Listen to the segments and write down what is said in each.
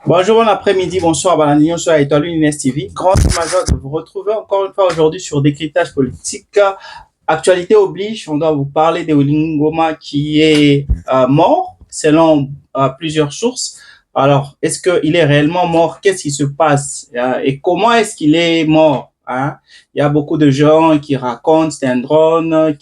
Bonjour, bon après-midi, bonsoir, Balanignon sur Étoile Luminès TV. Grand major de vous retrouver encore une fois aujourd'hui sur Décryptage politique. Actualité oblige, on doit vous parler de Willy Ngoma qui est mort selon plusieurs sources. Alors, est-ce qu'il est réellement mort? Qu'est-ce qui se passe? Et comment est-ce qu'il est mort? Il y a beaucoup de gens qui racontent que c'était un drone,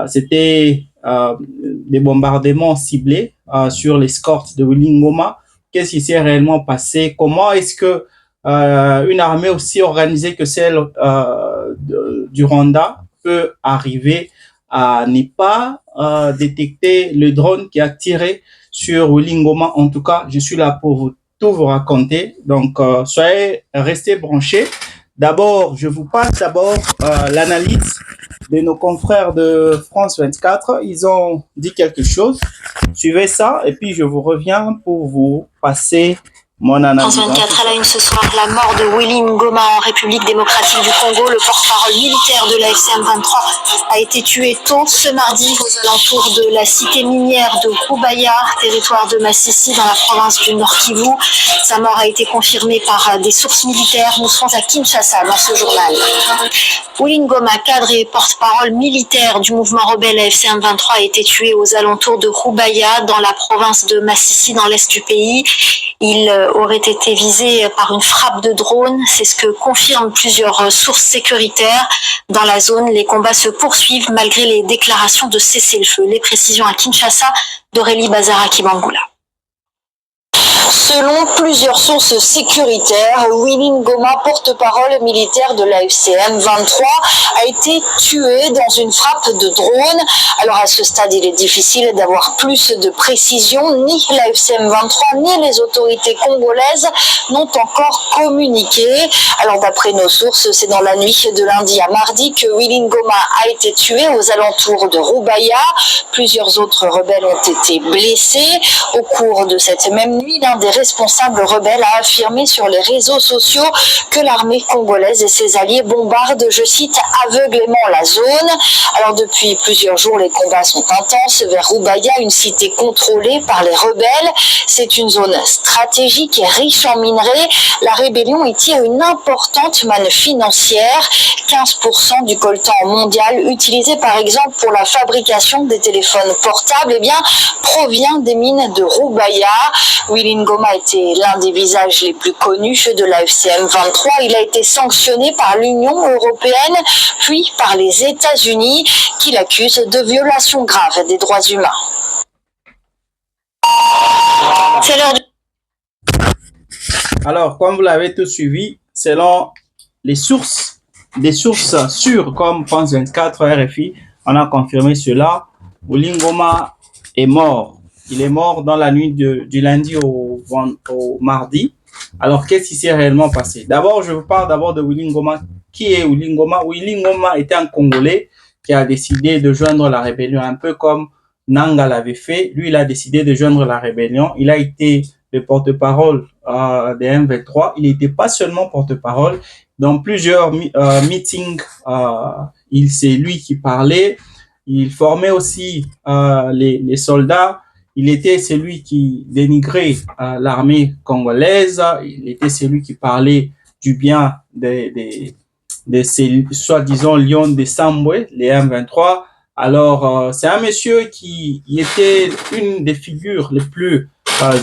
c'était des bombardements ciblés sur l'escorte de Willy Ngoma. Qu'est-ce qui s'est réellement passé? Comment est-ce que une armée aussi organisée que celle du Rwanda peut arriver à ne pas détecter le drone qui a tiré sur Willy Ngoma? En tout cas, je suis là pour tout vous raconter. Donc, soyez restés branchés. D'abord, je vous passe l'analyse de nos confrères de France 24. Ils ont dit quelque chose. Suivez ça et puis je vous reviens pour vous passer mon analyse. France 24 à la une ce soir, la mort de Willy Ngoma en République démocratique du Congo. Le porte-parole militaire de la FCM 23 a été tué tôt ce mardi aux alentours de la cité minière de Rubaya, territoire de Masisi dans la province du Nord Kivu. Sa mort a été confirmée par des sources militaires. Nous serons à Kinshasa dans ce journal. Willy Ngoma, cadre et porte-parole militaire du mouvement rebelle FCM 23, a été tué aux alentours de Rubaya dans la province de Masisi dans l'est du pays. Il aurait été visé par une frappe de drone. C'est ce que confirment plusieurs sources sécuritaires. Dans la zone, les combats se poursuivent malgré les déclarations de cessez-le-feu. Les précisions à Kinshasa d'Aurélie Bazaraki-Bangoula. Selon plusieurs sources sécuritaires, Willy Ngoma, porte-parole militaire de la FCM 23, a été tué dans une frappe de drone. Alors à ce stade, il est difficile d'avoir plus de précision. Ni la FCM 23 ni les autorités congolaises n'ont encore communiqué. Alors d'après nos sources, c'est dans la nuit de lundi à mardi que Willy Ngoma a été tué aux alentours de Rubaya. Plusieurs autres rebelles ont été blessés. Au cours de cette même nuit, l'un des responsables rebelles a affirmé sur les réseaux sociaux que l'armée congolaise et ses alliés bombardent, je cite, aveuglément la zone. Alors depuis plusieurs jours, les combats sont intenses vers Rubaya, une cité contrôlée par les rebelles. C'est une zone stratégique et riche en minerais. La rébellion y tire une importante manne financière. 15% du coltan mondial utilisé par exemple pour la fabrication des téléphones portables provient des mines de Rubaya. Willy Ngoma était l'un des visages les plus connus de la FCM 23. Il a été sanctionné par l'Union européenne puis par les États-Unis qui l'accusent de violations graves des droits humains. C'est l'heure du... Alors, comme vous l'avez tous suivi, selon des sources sûres comme France 24, RFI, on a confirmé cela. Willy Ngoma est mort. Il est mort dans la nuit du lundi au mardi. Alors, qu'est-ce qui s'est réellement passé? D'abord, je vous parle d'abord de Willy Ngoma. Qui est Willy Ngoma? Willy Ngoma était un Congolais qui a décidé de joindre la rébellion, un peu comme Nanga l'avait fait. Lui, il a décidé de joindre la rébellion. Il a été le porte-parole des M23. Il n'était pas seulement porte-parole. Dans plusieurs meetings, c'est lui qui parlait. Il formait aussi les soldats. Il était celui qui dénigrait l'armée congolaise. Il était celui qui parlait du bien de ces soi-disant lions de Sambwe, les M23. Alors, c'est un monsieur qui était une des figures les plus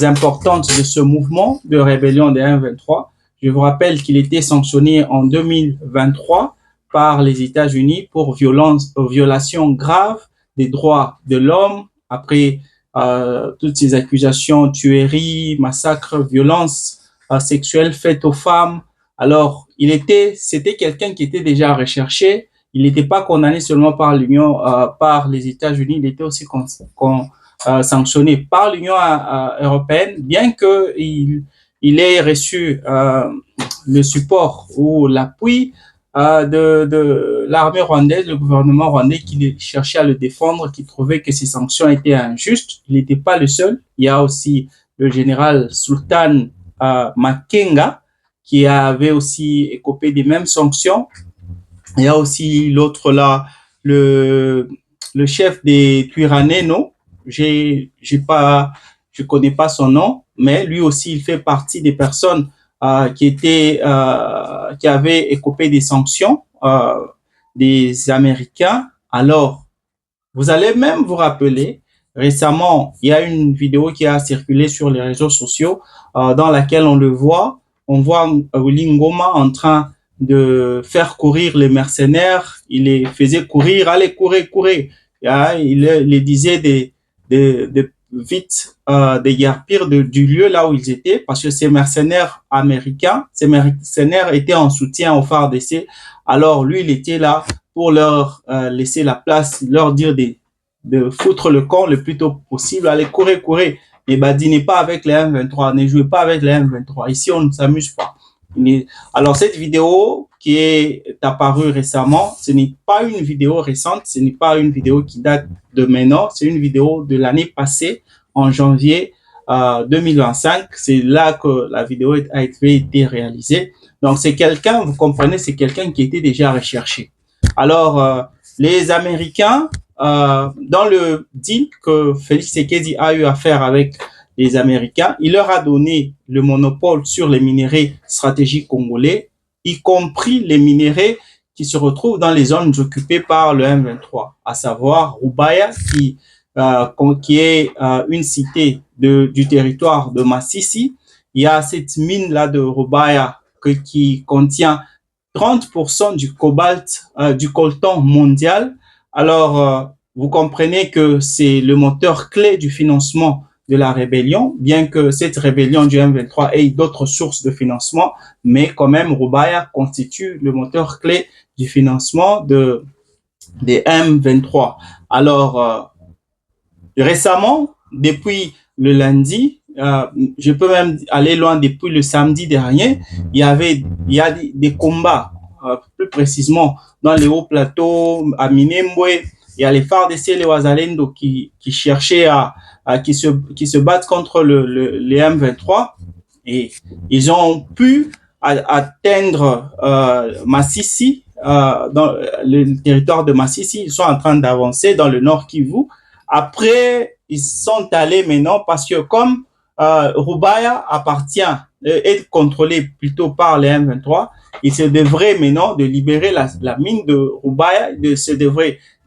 importantes de ce mouvement de rébellion des M23. Je vous rappelle qu'il était sanctionné en 2023 par les États-Unis pour violation grave des droits de l'homme après toutes ces accusations, tueries, massacres, violences sexuelles faites aux femmes. Alors, c'était quelqu'un qui était déjà recherché. Il n'était pas condamné seulement par l'Union, par les États-Unis. Il était aussi sanctionné par l'Union européenne, bien qu'il ait reçu le support ou l'appui de l'armée rwandaise, le gouvernement rwandais qui cherchait à le défendre, qui trouvait que ces sanctions étaient injustes. Il n'était pas le seul. Il y a aussi le général Sultan Makenga qui avait aussi écopé des mêmes sanctions. Il y a aussi l'autre là, le chef des Twiraneho. Je connais pas son nom, mais lui aussi, il fait partie des personnes qui avaient écopé des sanctions des Américains. Alors, vous allez même vous rappeler, récemment, il y a une vidéo qui a circulé sur les réseaux sociaux dans laquelle on voit Willy Ngoma en train de faire courir les mercenaires. Il les faisait courir, allez, courez, courez. Il les disait de vite déguerpir du lieu là où ils étaient parce que ces mercenaires américains, ces mercenaires étaient en soutien au FARDC. Alors lui, il était là pour leur laisser la place, leur dire de foutre le camp le plus tôt possible. Allez, courez, courez. Ne badinez pas avec les M23, ne jouez pas avec les M23. Ici, on ne s'amuse pas. Alors, cette vidéo qui est apparue récemment, ce n'est pas une vidéo récente, ce n'est pas une vidéo qui date de maintenant, c'est une vidéo de l'année passée, en janvier 2025. C'est là que la vidéo a été réalisée. Donc, c'est quelqu'un, vous comprenez, c'est quelqu'un qui était déjà recherché. Alors, les Américains, dans le deal que Félix Tshisekedi a eu à faire avec les Américains, il leur a donné le monopole sur les minéraux stratégiques congolais, y compris les minéraux qui se retrouvent dans les zones occupées par le M23, à savoir Rubaya, qui est une cité du territoire de Massissi. Il y a cette mine-là de Rubaya qui contient 30% du cobalt, du coltan mondial. Alors, vous comprenez que c'est le moteur clé du financement de la rébellion, bien que cette rébellion du M23 ait d'autres sources de financement, mais quand même, Rubaya constitue le moteur clé du financement des M23. Alors, récemment, depuis le lundi, je peux même aller loin, depuis le samedi dernier, il y a des combats, plus précisément dans les hauts plateaux, à Minembwe. Il y a les FARDC et les Wazalendo qui cherchaient qui se battent contre les M23 et ils ont pu atteindre Massissi, dans le territoire de Massissi. Ils sont en train d'avancer dans le nord Kivu. Après, ils sont allés maintenant parce que comme Rubaya est contrôlé plutôt par les M23, il se devrait maintenant de libérer la mine de Rubaya,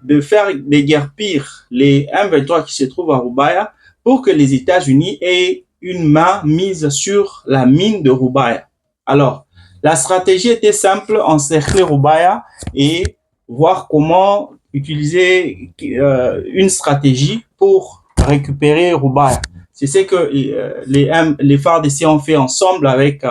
de faire déguerpir les M23 qui se trouvent à Rubaya pour que les États-Unis aient une main mise sur la mine de Rubaya. Alors, la stratégie était simple, encercler Rubaya et voir comment utiliser une stratégie pour récupérer Rubaya. C'est ce que les FARDC ont fait ensemble avec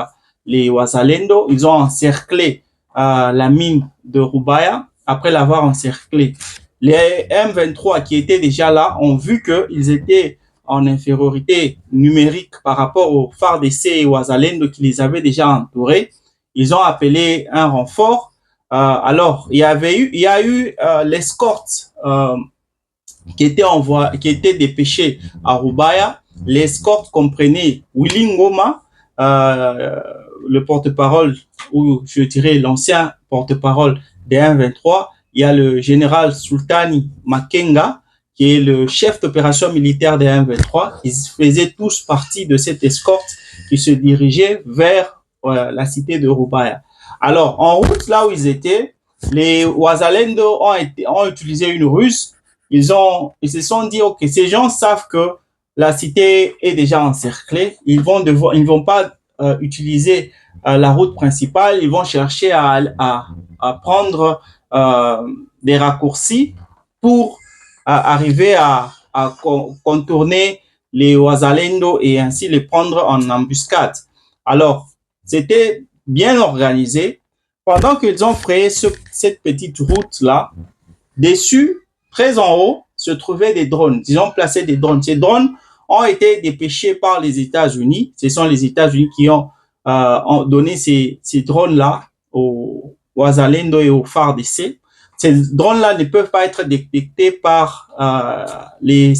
les Wazalendo. Ils ont encerclé la mine de Rubaya. Après l'avoir encerclé, les M23 qui étaient déjà là ont vu qu'ils étaient en infériorité numérique par rapport aux FARDC et Wazalendo qui les avaient déjà entourés. Ils ont appelé un renfort. Alors, il y a eu l'escorte qui était dépêchée à Rubaya. L'escorte comprenait Willy Ngoma, le porte-parole, ou je dirais l'ancien porte-parole des M23. Il y a le général Sultani Makenga, qui est le chef d'opération militaire des M23. Ils faisaient tous partie de cette escorte qui se dirigeait vers la cité de Rubaya. Alors, en route, là où ils étaient, les Wazalendo ont utilisé une ruse. Ils se sont dit, OK, ces gens savent que la cité est déjà encerclée. Ils vont pas utiliser la route principale. Ils vont chercher à prendre des raccourcis pour arriver à contourner les Wazalendo et ainsi les prendre en embuscade. Alors, c'était bien organisé. Pendant qu'ils ont créé cette petite route-là, dessus, très en haut, se trouvaient des drones. Ils ont placé des drones. Ces drones ont été dépêchés par les États-Unis. Ce sont les États-Unis qui ont ont donné ces drones-là aux Azalendo et aux FARDC. Ces drones-là ne peuvent pas être détectés par le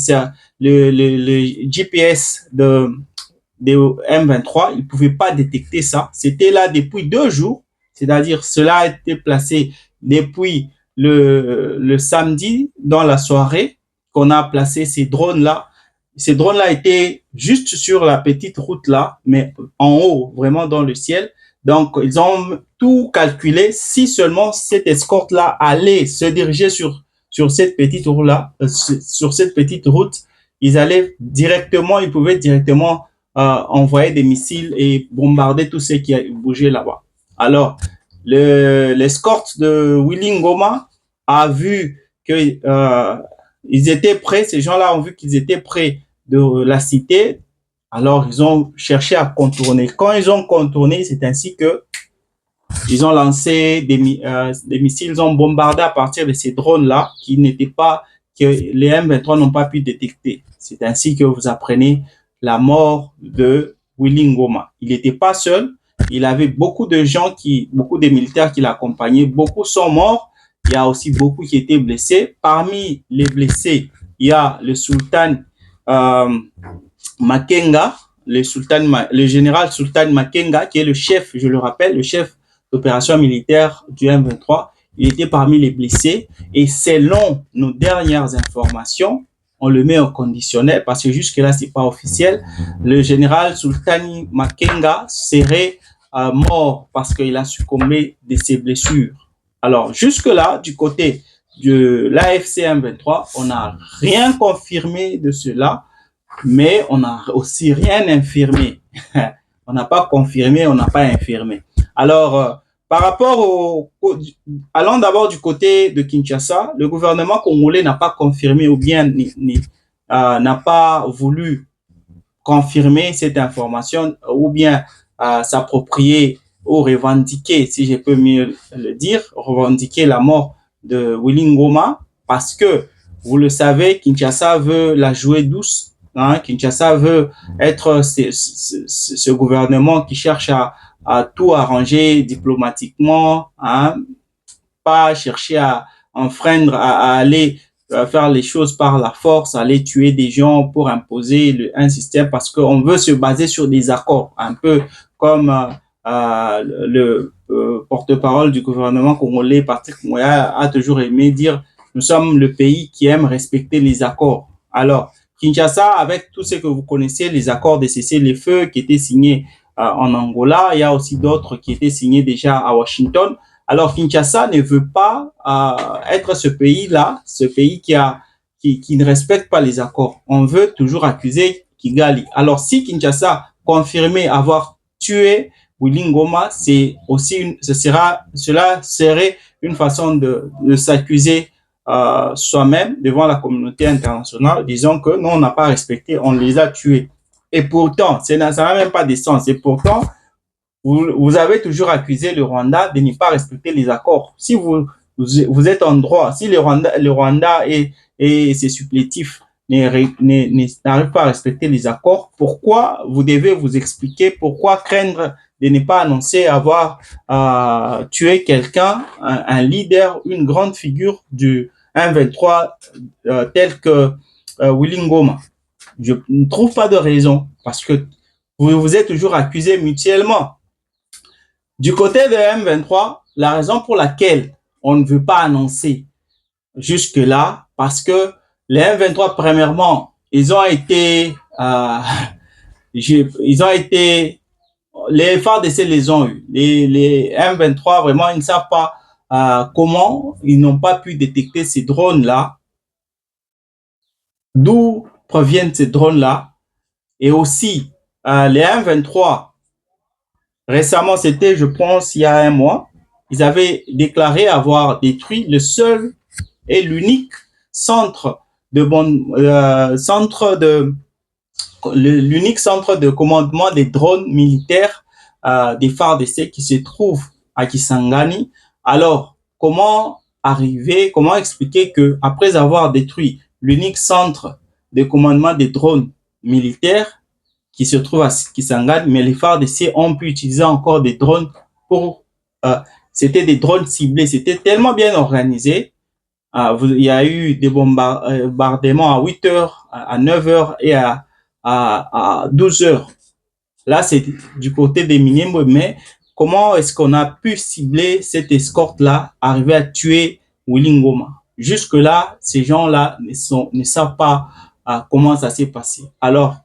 GPS de M23. Ils ne pouvaient pas détecter ça. C'était là depuis 2 jours. C'est-à-dire, cela a été placé depuis le samedi dans la soirée qu'on a placé ces drones-là. Ces drones-là étaient juste sur la petite route-là, mais en haut, vraiment dans le ciel. Donc, ils ont tout calculé. Si seulement cette escorte-là allait se diriger sur cette petite route-là, sur cette petite route, ils pouvaient directement envoyer des missiles et bombarder tout ce qui a bougé là-bas. Alors, l'escorte de Willy Ngoma a vu que ils étaient prêts, ces gens-là ont vu qu'ils étaient prêts de la cité, alors ils ont cherché à contourner. Quand ils ont contourné, c'est ainsi que ils ont lancé des missiles, ils ont bombardé à partir de ces drones-là que les M23 n'ont pas pu détecter. C'est ainsi que vous apprenez la mort de Willy Ngoma. Il n'était pas seul, il avait beaucoup de militaires qui l'accompagnaient, beaucoup sont morts, il y a aussi beaucoup qui étaient blessés. Parmi les blessés, il y a le sultan Makenga, le général Sultan Makenga, qui est le chef, je le rappelle, le chef d'opération militaire du M23. Il était parmi les blessés et selon nos dernières informations, on le met au conditionnel parce que jusque-là, c'est pas officiel. Le général Sultan Makenga serait mort parce qu'il a succombé de ses blessures. Alors, jusque-là, du côté de l'AFC M23, on n'a rien confirmé de cela, mais on n'a aussi rien infirmé. On n'a pas confirmé, on n'a pas infirmé. Alors, par rapport allons d'abord du côté de Kinshasa, le gouvernement congolais n'a pas confirmé ou bien n'a pas voulu confirmer cette information ou bien s'approprier ou revendiquer, si je peux mieux le dire, revendiquer la mort de Willy Ngoma parce que, vous le savez, Kinshasa veut la jouer douce. Kinshasa veut être ce gouvernement qui cherche à tout arranger diplomatiquement, pas chercher à enfreindre, à aller faire les choses par la force, aller tuer des gens pour imposer un système parce qu'on veut se baser sur des accords, un peu comme le porte-parole du gouvernement congolais, Patrick Moya, a toujours aimé dire « Nous sommes le pays qui aime respecter les accords ». Alors, Kinshasa, avec tout ce que vous connaissez, les accords de cessez-le-feu qui étaient signés en Angola, il y a aussi d'autres qui étaient signés déjà à Washington. Alors, Kinshasa ne veut pas être ce pays-là, ce pays qui ne respecte pas les accords. On veut toujours accuser Kigali. Alors, si Kinshasa confirmait avoir tué Willy Ngoma, cela serait une façon de s'accuser soi-même devant la communauté internationale, disant que non, on n'a pas respecté, on les a tués. Et pourtant, ça n'a même pas de sens. Et pourtant, vous avez toujours accusé le Rwanda de ne pas respecter les accords. Si vous êtes en droit, si le Rwanda et ses supplétifs n'arrivent pas à respecter les accords, pourquoi vous devez vous expliquer, pourquoi craindre de ne pas annoncer avoir tué quelqu'un, un leader, une grande figure du 1-23 tel que Willy Ngoma. Je ne trouve pas de raison parce que vous vous êtes toujours accusés mutuellement. Du côté de M23, la raison pour laquelle on ne veut pas annoncer jusque-là, parce que les M23, premièrement, ils ont été, les FARDC les ont eu. Les M23, vraiment, ils ne savent pas comment ils n'ont pas pu détecter ces drones-là, d'où proviennent ces drones-là, et aussi les M23. Récemment, c'était, je pense, il y a un mois, ils avaient déclaré avoir détruit le seul et l'unique l'unique centre de commandement des drones militaires des FARDC qui se trouve à Kisangani. Alors, comment expliquer que après avoir détruit l'unique centre de commandement des drones militaires qui se trouvent à Kisangani, mais les FARDC ont pu utiliser encore des drones pour... c'était des drones ciblés, c'était tellement bien organisé. Il y a eu des bombardements à 8 heures, à 9 heures et à 12 heures. Là, c'est du côté des Minembwe, mais comment est-ce qu'on a pu cibler cette escorte-là, arriver à tuer Willy Ngoma? Jusque-là, ces gens-là ne savent pas comment ça s'est passé. Alors,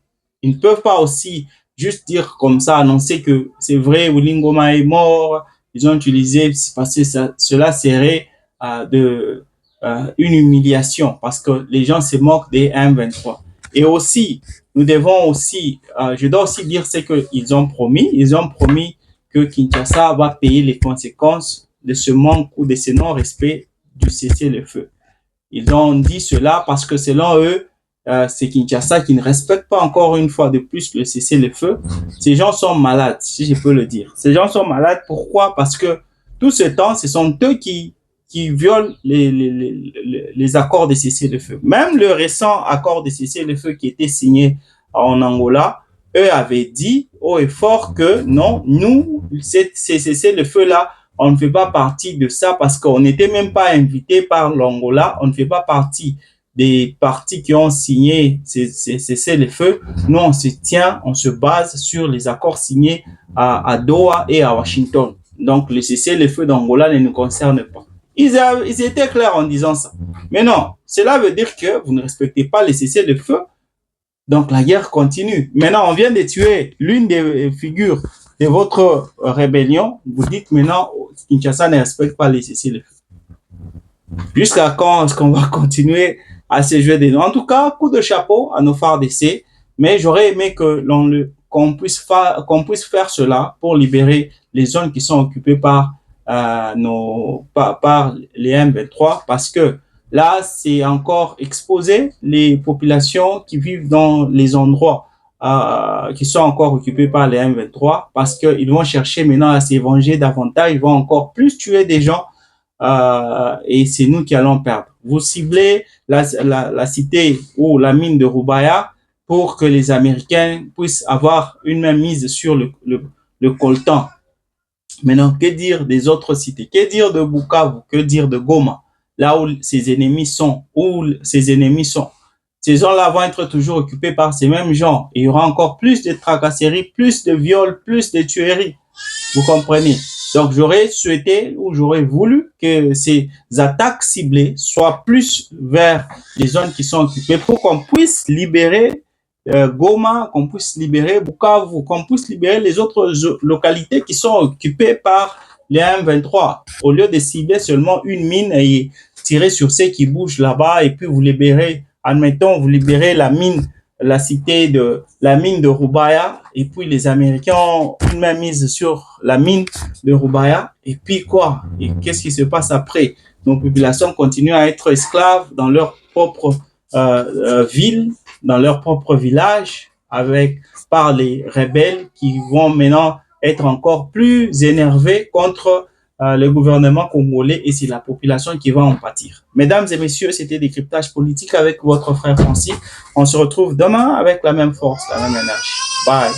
ils ne peuvent pas aussi juste dire comme ça, annoncer que c'est vrai, Willy Ngoma est mort, ils ont utilisé, parce que cela serait une humiliation, parce que les gens se moquent des M23. Et aussi, nous devons aussi, je dois aussi dire, c'est qu'ils ont promis que Kinshasa va payer les conséquences de ce manque ou de ce non-respect du cessez-le-feu. Ils ont dit cela parce que selon eux, c'est Kinshasa qui ne respecte pas encore une fois de plus le cessez-le-feu. Ces gens sont malades, si je peux le dire. Ces gens sont malades, pourquoi? Parce que tout ce temps, ce sont eux qui violent les accords de cessez-le-feu. Même le récent accord de cessez-le-feu qui était signé en Angola, eux avaient dit haut et fort que non, nous, ces cessez-le-feu-là, on ne fait pas partie de ça parce qu'on n'était même pas invité par l'Angola, on ne fait pas partie des partis qui ont signé ces cessez-le-feu. Nous, on se tient, on se base sur les accords signés à Doha et à Washington. Donc, le cessez-le-feu d'Angola ne nous concerne pas. Ils étaient clairs en disant ça. Mais non, cela veut dire que vous ne respectez pas les cessez-le-feu. Donc, la guerre continue. Maintenant, on vient de tuer l'une des figures de votre rébellion. Vous dites maintenant, Kinshasa ne respecte pas les cessez-le-feu. Jusqu'à quand est-ce qu'on va continuer à se jouer des noms? En tout cas, coup de chapeau à nos FARDC. Mais j'aurais aimé qu'on puisse faire cela pour libérer les zones qui sont occupées par les M23, parce que là, c'est encore exposé les populations qui vivent dans les endroits qui sont encore occupés par les M23, parce qu'ils vont chercher maintenant à s'évanger davantage, ils vont encore plus tuer des gens et c'est nous qui allons perdre. Vous ciblez la cité ou la mine de Rubaya pour que les Américains puissent avoir une même mise sur le coltan. Maintenant, que dire des autres cités? Que dire de Bukavu? Que dire de Goma? Là où ses ennemis sont, Ces gens-là vont être toujours occupés par ces mêmes gens. Et il y aura encore plus de tracasseries, plus de viols, plus de tueries. Vous comprenez? Donc, j'aurais souhaité ou j'aurais voulu que ces attaques ciblées soient plus vers les zones qui sont occupées pour qu'on puisse libérer Goma, qu'on puisse libérer Bukavu, qu'on puisse libérer les autres localités qui sont occupées par les M23. Au lieu de cibler seulement une mine et tirer sur ceux qui bougent là-bas, et puis vous libérez, admettons, vous libérez la mine de Rubaya, et puis les Américains ont une main mise sur la mine de Rubaya, et puis quoi? Et qu'est-ce qui se passe après? Nos populations continuent à être esclaves dans leur propre ville, dans leur propre village, par les rebelles qui vont maintenant être encore plus énervés contre le gouvernement congolais, et c'est la population qui va en pâtir. Mesdames et messieurs, c'était Décryptage politique avec votre frère Francis. On se retrouve demain avec la même force, la même énergie. Bye.